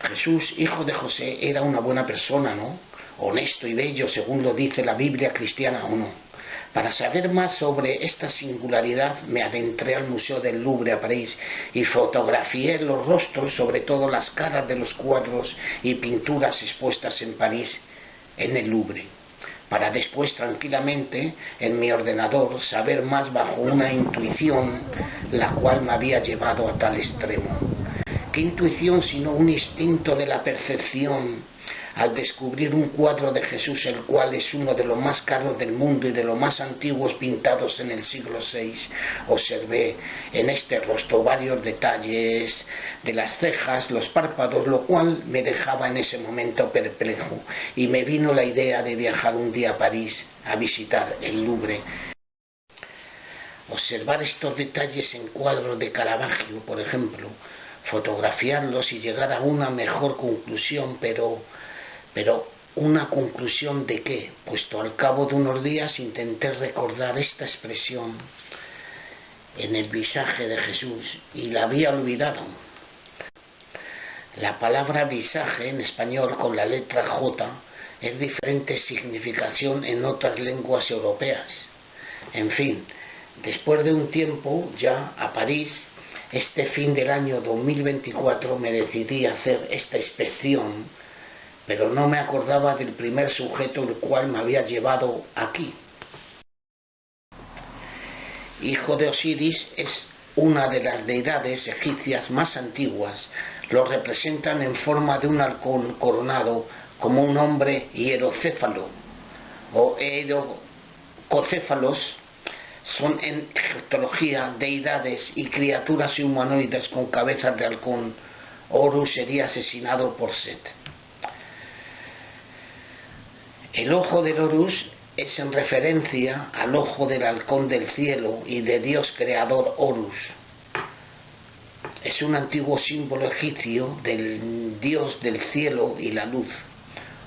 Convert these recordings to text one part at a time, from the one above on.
Jesús, hijo de José, era una buena persona, ¿no? Honesto y bello, según lo dice la Biblia cristiana, ¿o no? Para saber más sobre esta singularidad me adentré al Museo del Louvre a París y fotografié los rostros, sobre todo las caras de los cuadros y pinturas expuestas en París, en el Louvre, para después tranquilamente en mi ordenador saber más bajo una intuición la cual me había llevado a tal extremo. ¿Qué intuición sino un instinto de la percepción al descubrir un cuadro de Jesús, el cual es uno de los más caros del mundo y de los más antiguos pintados en el siglo VI? Observé en este rostro varios detalles de las cejas, los párpados, lo cual me dejaba en ese momento perplejo, y me vino la idea de viajar un día a París a visitar el Louvre. Observar estos detalles en cuadros de Caravaggio, por ejemplo, fotografiarlos y llegar a una mejor conclusión, pero ¿una conclusión de qué? Puesto al cabo de unos días intenté recordar esta expresión en el visaje de Jesús y la había olvidado. La palabra visaje en español con la letra J es diferente significación en otras lenguas europeas. En fin, después de un tiempo ya a París, este fin del año 2024 me decidí a hacer esta inspección, pero no me acordaba del primer sujeto el cual me había llevado aquí. Hijo de Osiris es una de las deidades egipcias más antiguas. Lo representan en forma de un halcón coronado como un hombre hierocéfalo o hierococéfalos. Son en egiptología deidades y criaturas humanoides con cabezas de halcón. Horus sería asesinado por Set. El ojo del Horus es en referencia al ojo del halcón del cielo y de Dios creador Horus. Es un antiguo símbolo egipcio del Dios del cielo y la luz.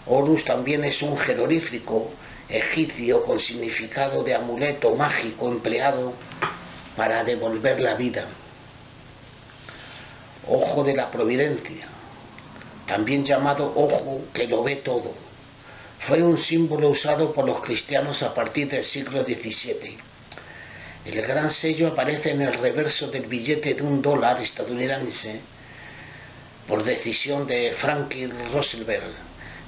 Horus también es un jeroglífico egipcio con significado de amuleto mágico empleado para devolver la vida. Ojo de la providencia, también llamado ojo que lo ve todo, fue un símbolo usado por los cristianos a partir del siglo XVII. El gran sello aparece en el reverso del billete de $1 estadounidense por decisión de Franklin Roosevelt,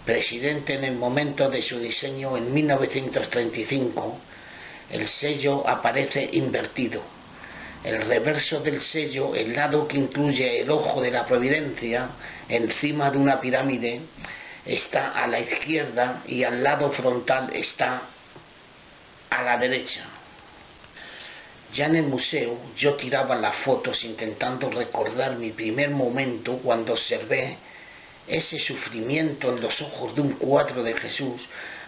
presidente en el momento de su diseño en 1935. El sello aparece invertido. El reverso del sello, el lado que incluye el ojo de la providencia, encima de una pirámide, está a la izquierda y al lado frontal está a la derecha. Ya en el museo yo tiraba las fotos intentando recordar mi primer momento cuando observé ese sufrimiento en los ojos de un cuadro de Jesús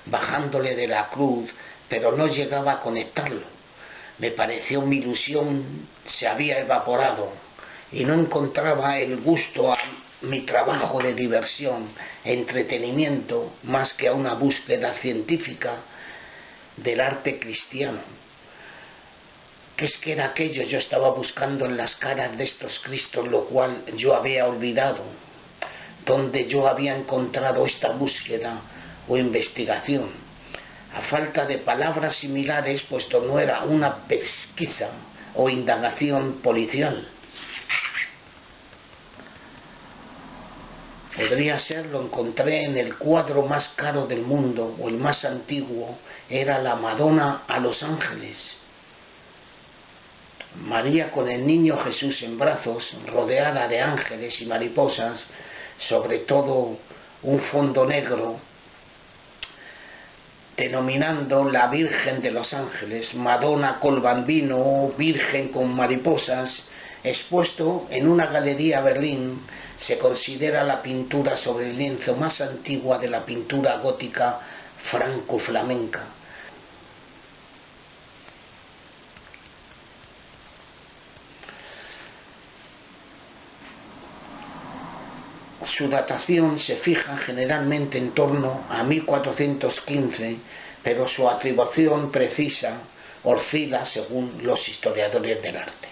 bajándole de la cruz, pero no llegaba a conectarlo. Me pareció mi ilusión se había evaporado y no encontraba el gusto a mi trabajo de diversión, entretenimiento, más que a una búsqueda científica del arte cristiano. ¿Qué es que era aquello? Yo estaba buscando en las caras de estos Cristos lo cual yo había olvidado, donde yo había encontrado esta búsqueda o investigación. A falta de palabras similares, puesto no era una pesquisa o indagación policial. Podría ser, lo encontré en el cuadro más caro del mundo, o el más antiguo, era la Madonna a los Ángeles. María con el niño Jesús en brazos, rodeada de ángeles y mariposas, sobre todo un fondo negro, denominando la Virgen de los Ángeles, Madonna col Bambino, Virgen con mariposas, expuesto en una galería Berlín. Se considera la pintura sobre el lienzo más antigua de la pintura gótica franco-flamenca. Su datación se fija generalmente en torno a 1415, pero su atribución precisa oscila según los historiadores del arte.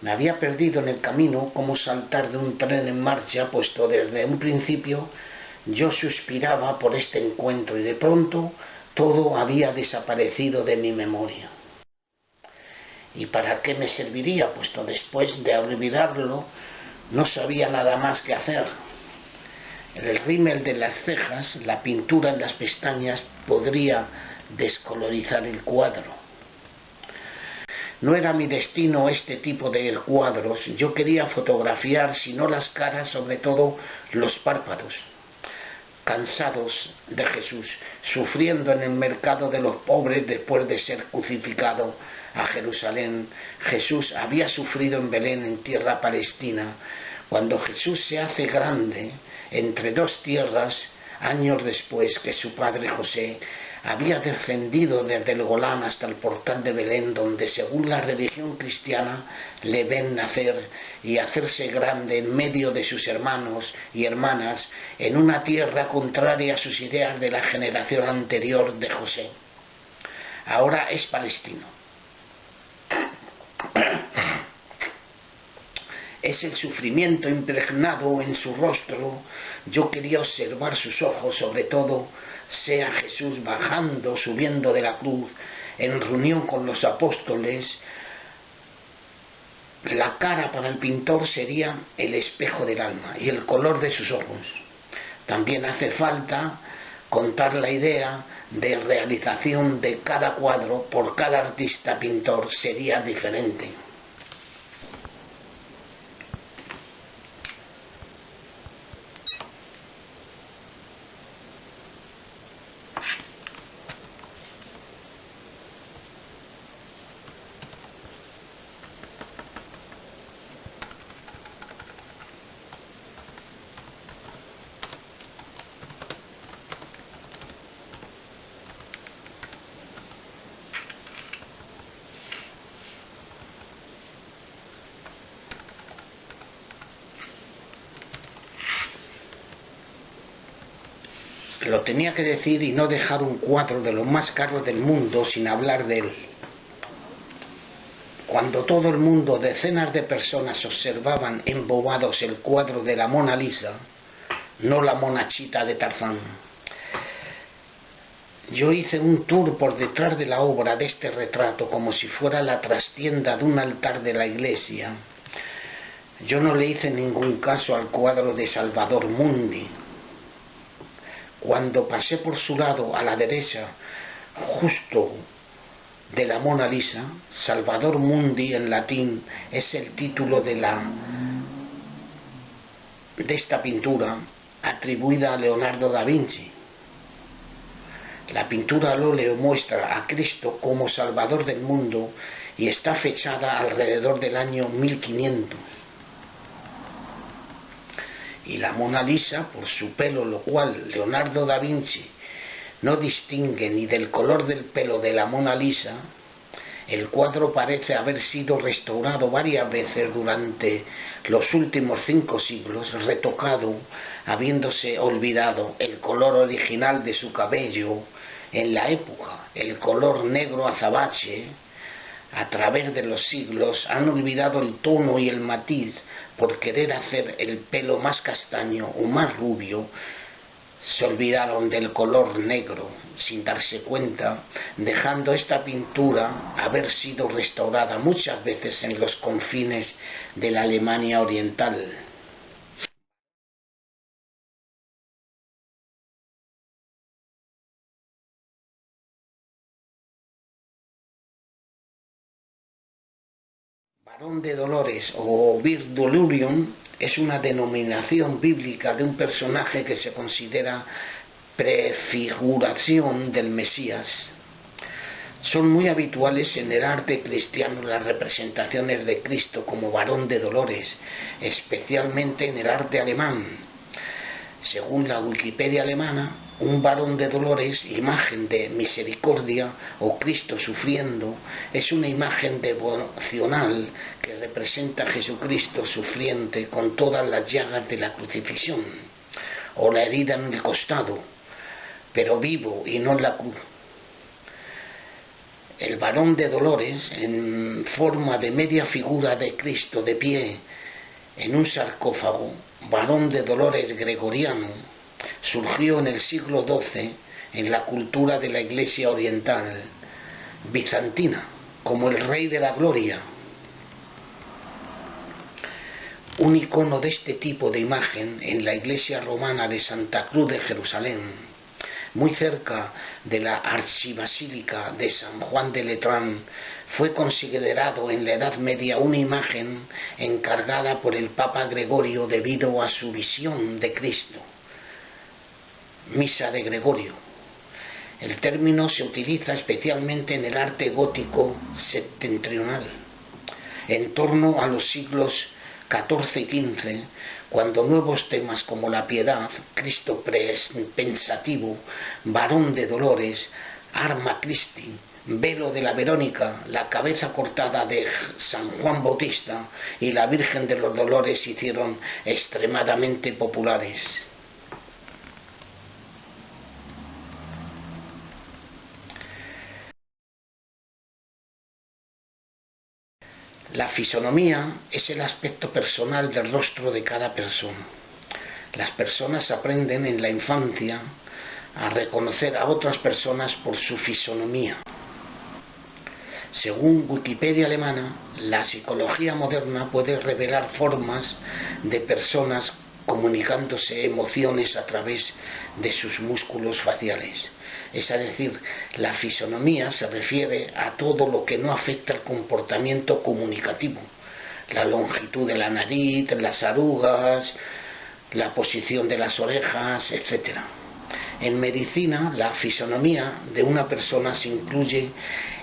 Me había perdido en el camino cómo saltar de un tren en marcha, puesto desde un principio yo suspiraba por este encuentro y de pronto todo había desaparecido de mi memoria. ¿Y para qué me serviría? Puesto después de olvidarlo no sabía nada más que hacer. El rímel de las cejas, la pintura en las pestañas podría descolorizar el cuadro. No era mi destino este tipo de cuadros. Yo quería fotografiar, si no las caras, sobre todo los párpados, cansados de Jesús, sufriendo en el mercado de los pobres después de ser crucificado a Jerusalén. Jesús había sufrido en Belén, en tierra palestina. Cuando Jesús se hace grande entre dos tierras, años después que su padre José había descendido desde el Golán hasta el portal de Belén, donde según la religión cristiana le ven nacer y hacerse grande en medio de sus hermanos y hermanas, en una tierra contraria a sus ideas de la generación anterior de José. Ahora es palestino. Es el sufrimiento impregnado en su rostro. Yo quería observar sus ojos, sobre todo sea Jesús bajando, subiendo de la cruz, en reunión con los apóstoles. La cara para el pintor sería el espejo del alma y el color de sus ojos. También hace falta contar la idea de realización de cada cuadro por cada artista pintor, sería diferente. Lo tenía que decir y no dejar un cuadro de los más caros del mundo sin hablar de él. Cuando todo el mundo, decenas de personas, observaban embobados el cuadro de la Mona Lisa, no la monachita de Tarzán, yo hice un tour por detrás de la obra de este retrato como si fuera la trastienda de un altar de la iglesia. Yo no le hice ningún caso al cuadro de Salvador Mundi. Cuando pasé por su lado a la derecha, justo de la Mona Lisa, Salvador Mundi en latín es el título de esta pintura atribuida a Leonardo da Vinci. La pintura al óleo muestra a Cristo como Salvador del mundo y está fechada alrededor del año 1500. Y la Mona Lisa por su pelo, lo cual Leonardo da Vinci no distingue ni del color del pelo de la Mona Lisa. El cuadro parece haber sido restaurado varias veces durante los últimos 5 siglos, retocado, habiéndose olvidado el color original de su cabello en la época, el color negro azabache. A través de los siglos han olvidado el tono y el matiz por querer hacer el pelo más castaño o más rubio. Se olvidaron del color negro sin darse cuenta, dejando esta pintura haber sido restaurada muchas veces en los confines de la Alemania oriental. Varón de Dolores o Vir Dolorium es una denominación bíblica de un personaje que se considera prefiguración del Mesías. Son muy habituales en el arte cristiano las representaciones de Cristo como varón de dolores, especialmente en el arte alemán. Según la Wikipedia alemana, un varón de dolores, imagen de misericordia o Cristo sufriendo, es una imagen devocional que representa a Jesucristo sufriente con todas las llagas de la crucifixión o la herida en el costado, pero vivo y no en la cruz. el varón de Dolores, en forma de media figura de Cristo de pie en un sarcófago, varón de Dolores gregoriano, surgió en el siglo XII en la cultura de la Iglesia oriental bizantina como el Rey de la Gloria. Un icono de este tipo de imagen en la iglesia romana de Santa Cruz de Jerusalén, muy cerca de la archibasílica de San Juan de Letrán, fue considerado en la Edad Media una imagen encargada por el Papa Gregorio debido a su visión de Cristo. Misa de Gregorio. El término se utiliza especialmente en el arte gótico septentrional, en torno a los siglos XIV y XV, cuando nuevos temas como la piedad, Cristo pensativo, varón de Dolores, Arma Christi, velo de la Verónica, la cabeza cortada de San Juan Bautista y la Virgen de los Dolores se hicieron extremadamente populares. La fisonomía es el aspecto personal del rostro de cada persona. Las personas aprenden en la infancia a reconocer a otras personas por su fisonomía. Según Wikipedia alemana, la psicología moderna puede revelar formas de personas comunicándose emociones a través de sus músculos faciales. Es decir, la fisonomía se refiere a todo lo que no afecta al comportamiento comunicativo, la longitud de la nariz, las arrugas, la posición de las orejas, etc. En medicina, la fisonomía de una persona se incluye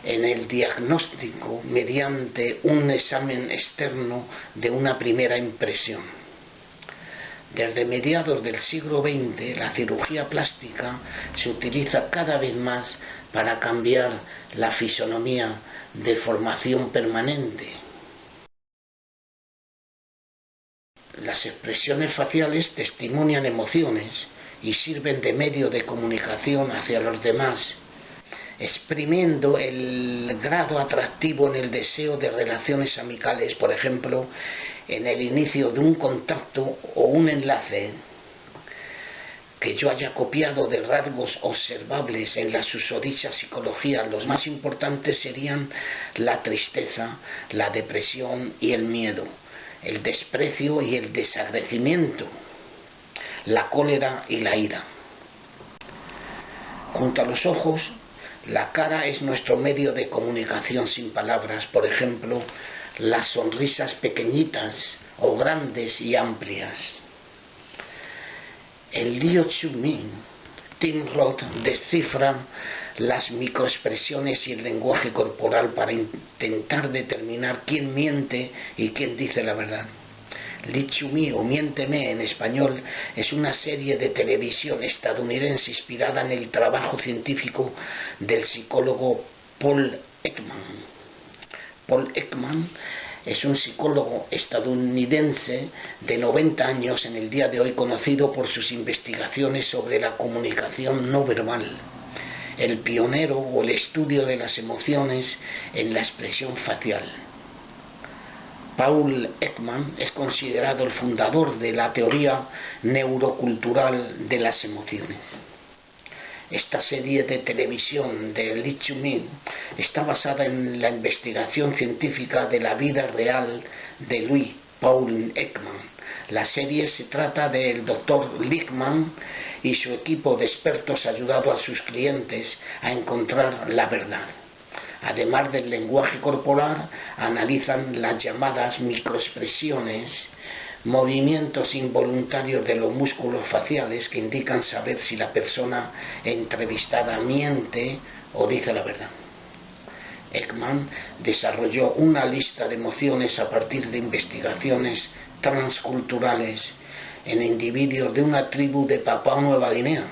en el diagnóstico mediante un examen externo de una primera impresión. Desde mediados del siglo XX, la cirugía plástica se utiliza cada vez más para cambiar la fisonomía de formación permanente. Las expresiones faciales testimonian emociones y sirven de medio de comunicación hacia los demás, exprimiendo el grado atractivo en el deseo de relaciones amicales, por ejemplo, en el inicio de un contacto o un enlace que yo haya copiado de rasgos observables en la susodicha psicología. Los más importantes serían la tristeza, la depresión y el miedo, el desprecio y el desagradecimiento, la cólera y la ira. Junto a los ojos, la cara es nuestro medio de comunicación sin palabras, por ejemplo, las sonrisas pequeñitas o grandes y amplias. En Liu Xuming, Tim Roth descifra las microexpresiones y el lenguaje corporal para intentar determinar quién miente y quién dice la verdad. Li Xumi o Miénteme en español es una serie de televisión estadounidense inspirada en el trabajo científico del psicólogo Paul Ekman. Paul Ekman es un psicólogo estadounidense de 90 años en el día de hoy, conocido por sus investigaciones sobre la comunicación no verbal, el pionero o el estudio de las emociones en la expresión facial. Paul Ekman es considerado el fundador de la teoría neurocultural de las emociones. Esta serie de televisión de Li Xumi está basada en la investigación científica de la vida real de Louis Paul Ekman. La serie se trata del Dr. Lickman y su equipo de expertos ayudando a sus clientes a encontrar la verdad. Además del lenguaje corporal, analizan las llamadas microexpresiones, movimientos involuntarios de los músculos faciales que indican saber si la persona entrevistada miente o dice la verdad. Ekman desarrolló una lista de emociones a partir de investigaciones transculturales en individuos de una tribu de Papúa Nueva Guinea.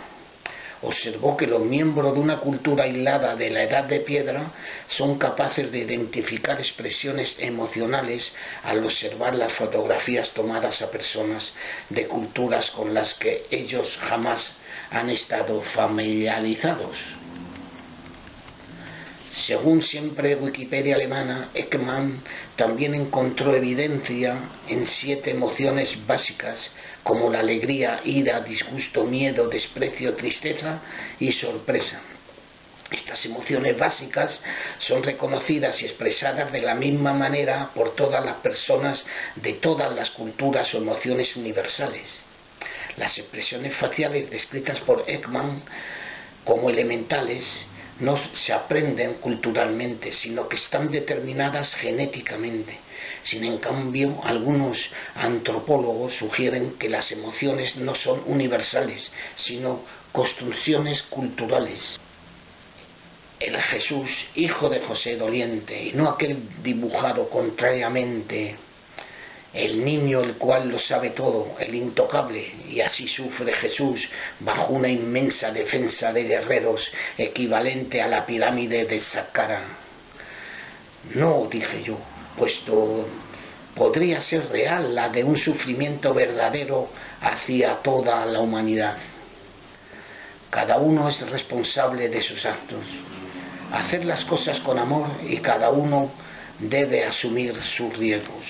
Observó que los miembros de una cultura aislada de la Edad de Piedra son capaces de identificar expresiones emocionales al observar las fotografías tomadas a personas de culturas con las que ellos jamás han estado familiarizados. Según siempre Wikipedia alemana, Ekman también encontró evidencia en 7 emociones básicas como la alegría, ira, disgusto, miedo, desprecio, tristeza y sorpresa. Estas emociones básicas son reconocidas y expresadas de la misma manera por todas las personas de todas las culturas o emociones universales. Las expresiones faciales descritas por Ekman como elementales no se aprenden culturalmente, sino que están determinadas genéticamente. En cambio, algunos antropólogos sugieren que las emociones no son universales, sino construcciones culturales. El Jesús, hijo de José doliente, y no aquel dibujado contrariamente, el niño el cual lo sabe todo, el intocable, y así sufre Jesús bajo una inmensa defensa de guerreros equivalente a la pirámide de Saqqara. No, dije yo, puesto podría ser real la de un sufrimiento verdadero hacia toda la humanidad. Cada uno es responsable de sus actos. Hacer las cosas con amor y cada uno debe asumir sus riesgos.